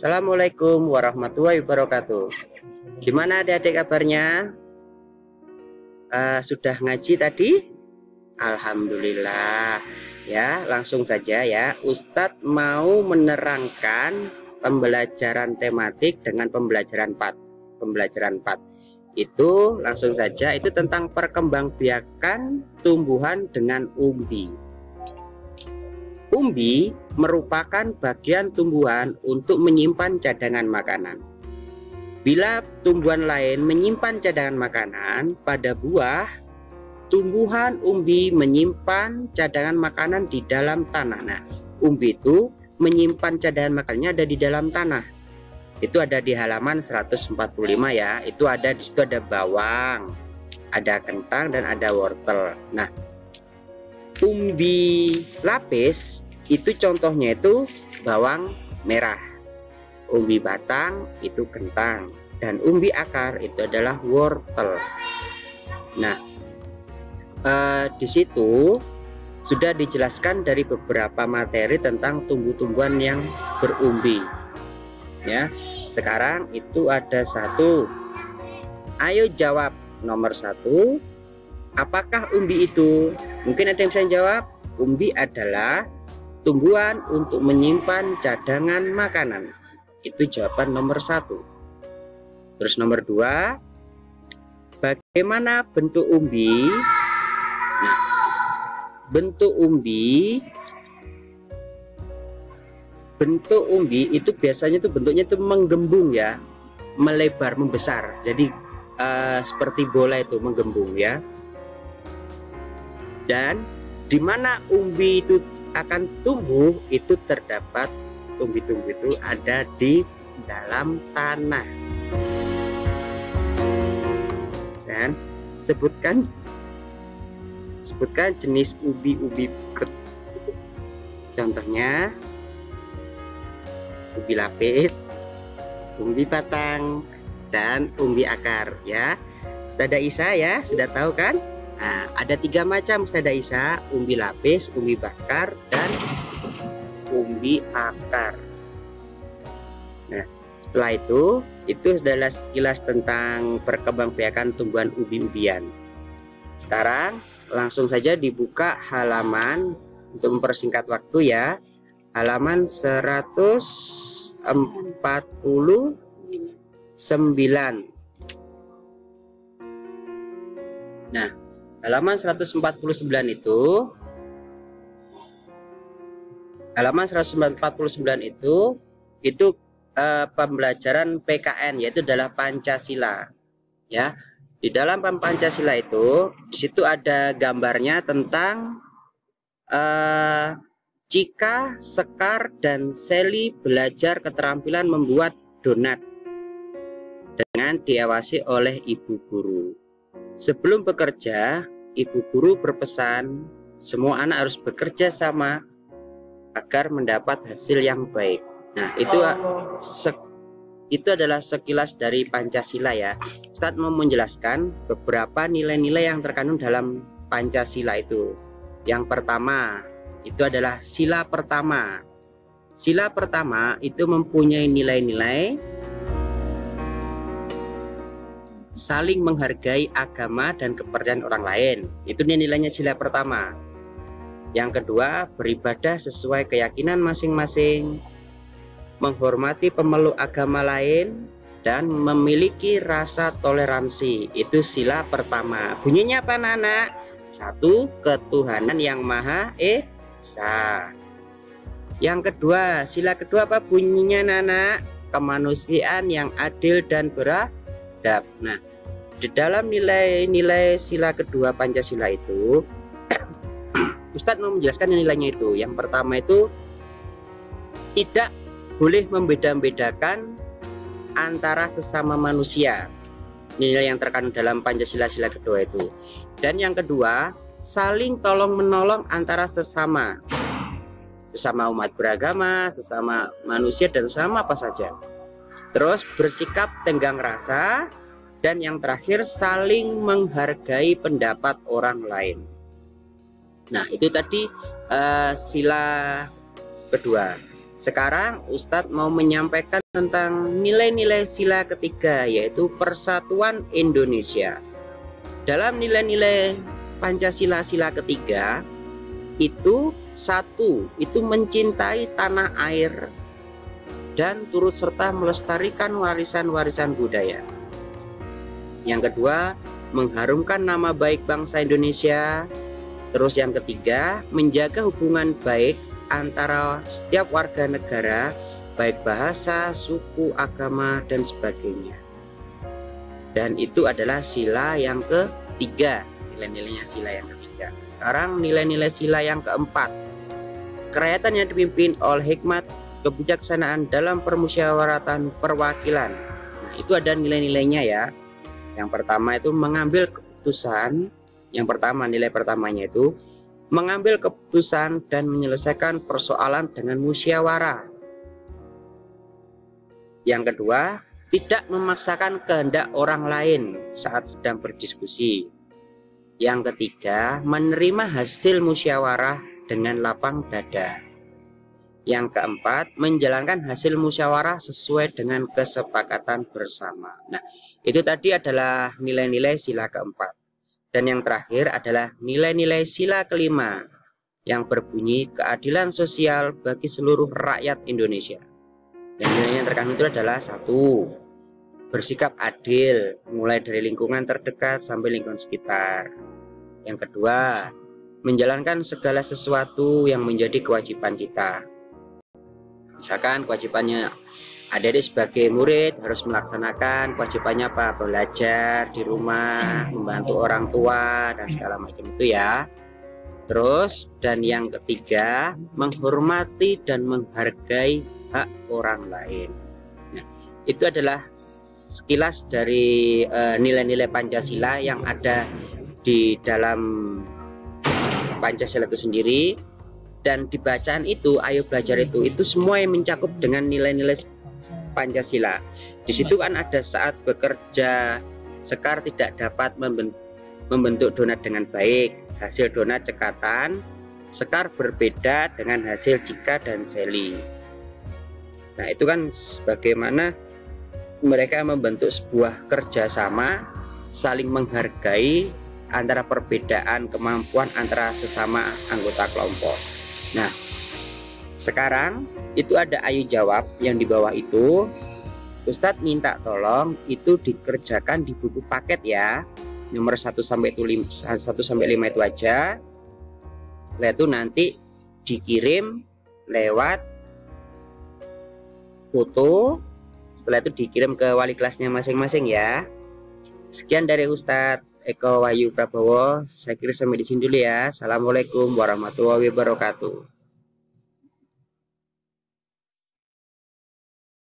Assalamualaikum warahmatullahi wabarakatuh. Gimana adik-adik kabarnya? Sudah ngaji tadi? Alhamdulillah. Ya, langsung saja ya. Ustadz mau menerangkan pembelajaran tematik dengan pembelajaran 4. Pembelajaran 4 itu langsung saja, itu tentang perkembangbiakan tumbuhan dengan umbi. Umbi merupakan bagian tumbuhan untuk menyimpan cadangan makanan. Bila tumbuhan lain menyimpan cadangan makanan pada buah, tumbuhan umbi menyimpan cadangan makanan di dalam tanah. Nah, umbi itu menyimpan cadangan makanannya ada di dalam tanah. Itu ada di halaman 145 ya. Itu ada di situ, ada bawang, ada kentang dan ada wortel. Nah, umbi lapis itu contohnya itu bawang merah, umbi batang itu kentang, dan umbi akar itu adalah wortel. Nah, di situ sudah dijelaskan dari beberapa materi tentang tumbuh-tumbuhan yang berumbi. Ya, sekarang itu ada satu. Ayo jawab nomor 1. Apakah umbi itu? Mungkin ada yang bisa jawab. Umbi adalah tumbuhan untuk menyimpan cadangan makanan. Itu jawaban nomor 1. Terus nomor 2, bagaimana bentuk umbi? Nah, bentuk umbi itu biasanya tuh bentuknya tuh menggembung ya, melebar, membesar. Jadi seperti bola itu menggembung ya. Dan di mana umbi itu akan tumbuh, itu terdapat umbi-umbi itu ada di dalam tanah. Dan sebutkan jenis umbi-umbi. Contohnya umbi lapis, umbi batang, dan umbi akar ya. Ustazah Isa ya, sudah tahu kan? Nah, ada 3 macam Ustazah Isa: umbi lapis, umbi bakar, dan umbi akar. Nah, setelah itu adalah sekilas tentang perkembangbiakan tumbuhan umbi-umbian. Sekarang langsung saja dibuka halaman untuk mempersingkat waktu ya. Halaman 149. Nah, halaman 149 itu pembelajaran PKN, yaitu adalah Pancasila ya. Di dalam Pancasila itu di situ ada gambarnya tentang Cika, Sekar, dan Seli belajar keterampilan membuat donat dengan diawasi oleh ibu guru. Sebelum bekerja, ibu guru berpesan semua anak harus bekerja sama agar mendapat hasil yang baik. Nah, itu adalah sekilas dari Pancasila ya. Ustadz mau menjelaskan beberapa nilai-nilai yang terkandung dalam Pancasila itu. Yang pertama, itu adalah sila pertama. Sila pertama itu mempunyai nilai-nilai saling menghargai agama dan kepercayaan orang lain. Itu nilainya sila pertama. Yang kedua, beribadah sesuai keyakinan masing-masing, menghormati pemeluk agama lain, dan memiliki rasa toleransi. Itu sila pertama. Bunyinya apa anak-anak? 1. Ketuhanan yang Maha Esa. Yang kedua, sila kedua apa bunyinya anak-anak? Kemanusiaan yang adil dan beradab. Nah, di dalam nilai-nilai sila kedua Pancasila itu Ustadz mau menjelaskan nilainya itu. Yang pertama itu tidak boleh membeda-bedakan antara sesama manusia. Nilai yang terkandung dalam Pancasila sila kedua itu. Dan yang kedua, saling tolong-menolong antara sesama umat beragama, sesama manusia, dan sesama apa saja. Terus bersikap tenggang rasa, dan yang terakhir saling menghargai pendapat orang lain. Nah, itu tadi sila kedua. Sekarang Ustadz mau menyampaikan tentang nilai-nilai sila ketiga, yaitu Persatuan Indonesia. Dalam nilai-nilai Pancasila sila ketiga, itu satu, itu mencintai tanah air dan turut serta melestarikan warisan-warisan budaya. Yang kedua, mengharumkan nama baik bangsa Indonesia. Terus yang ketiga, menjaga hubungan baik antara setiap warga negara, baik bahasa, suku, agama, dan sebagainya. Dan itu adalah sila yang ketiga, nilai-nilainya sila yang ketiga. Sekarang nilai-nilai sila yang keempat. Kerakyatan yang dipimpin oleh hikmat kebijaksanaan dalam permusyawaratan perwakilan. Nah, itu ada nilai-nilainya ya. Yang pertama itu mengambil keputusan. Yang pertama, nilai pertamanya itu mengambil keputusan dan menyelesaikan persoalan dengan musyawarah. Yang kedua, tidak memaksakan kehendak orang lain saat sedang berdiskusi. Yang ketiga, menerima hasil musyawarah dengan lapang dada. Yang keempat, menjalankan hasil musyawarah sesuai dengan kesepakatan bersama. Nah, itu tadi adalah nilai-nilai sila keempat. Dan yang terakhir adalah nilai-nilai sila kelima yang berbunyi keadilan sosial bagi seluruh rakyat Indonesia. Dan nilai yang terkandung itu adalah satu, bersikap adil mulai dari lingkungan terdekat sampai lingkungan sekitar. Yang kedua, menjalankan segala sesuatu yang menjadi kewajiban kita. Misalkan kewajibannya adik-adik sebagai murid harus melaksanakan kewajibannya apa? Belajar di rumah, membantu orang tua, dan segala macam itu ya. Terus, dan yang ketiga, menghormati dan menghargai hak orang lain. Nah, itu adalah sekilas dari nilai-nilai Pancasila yang ada di dalam Pancasila itu sendiri. Dan di bacaan itu, ayo belajar itu semua yang mencakup dengan nilai-nilai Pancasila. Di situ kan ada saat bekerja, Sekar tidak dapat membentuk donat dengan baik. Hasil donat cekatan, Sekar berbeda dengan hasil Cika dan Sally. Nah, itu kan bagaimana mereka membentuk sebuah kerjasama, saling menghargai antara perbedaan kemampuan antara sesama anggota kelompok. Nah, sekarang itu ada ayo jawab yang di bawah itu. Ustadz minta tolong itu dikerjakan di buku paket ya. Nomor 1 sampai 5 itu aja. Setelah itu nanti dikirim lewat foto. Setelah itu dikirim ke wali kelasnya masing-masing ya. Sekian dari Ustadz Eko Wahyu Prabowo. Saya kira sampai di sini dulu ya. Assalamualaikum warahmatullahi wabarakatuh.